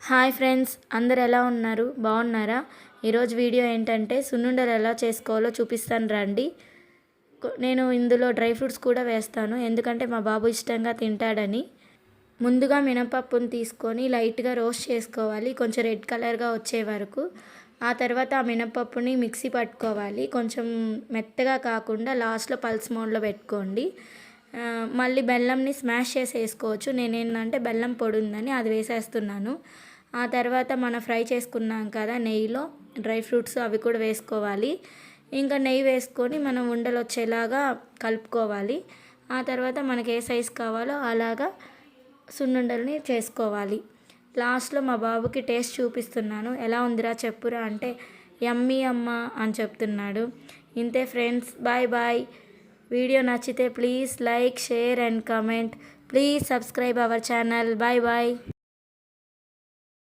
Hi friends, అందరు ఎలా ఉన్నారు? బాగున్నారా? ఈరోజు వీడియో ఏంటంటే సున్నుండలు ఎలా చేసుకోవాలో చూపిస్తాను రండి. నేను ఇందులో డ్రై ఫ్రూట్స్ కూడా వేస్తాను, ఎందుకంటే మా బాబు ఇష్టంగా తింటాడని. ముందుగా మినపప్పును తీసుకొని లైట్గా రోస్ట్ చేసుకోవాలి, కొంచెం రెడ్ కలర్గా వచ్చే వరకు. ఆ తర్వాత ఆ మినపప్పుని మిక్సీ పట్టుకోవాలి, కొంచెం మెత్తగా కాకుండా లాస్ట్లో పల్స్ మోడ్లో పెట్టుకోండి. మళ్ళీ బెల్లంని స్మాష్ చేసి వేసుకోవచ్చు. నేనేంటంటే బెల్లం పొడి ఉందని అది వేసేస్తున్నాను. ఆ తర్వాత మనం ఫ్రై చేసుకున్నాం కదా నెయ్యిలో డ్రై ఫ్రూట్స్, అవి కూడా వేసుకోవాలి. ఇంకా నెయ్యి వేసుకొని మనం ఉండలు వచ్చేలాగా కలుపుకోవాలి. ఆ తర్వాత మనకి ఏ సైజు కావాలో అలాగా సున్నుండల్ని చేసుకోవాలి. లాస్ట్లో మా బాబుకి టేస్ట్ చూపిస్తున్నాను, ఎలా ఉందిరా చెప్పురా అంటే యమ్మీ అమ్మ అని చెప్తున్నాడు. ఇంతే ఫ్రెండ్స్, బాయ్ బాయ్. వీడియో నచ్చితే please like, share and comment. Please subscribe our channel. Bye bye.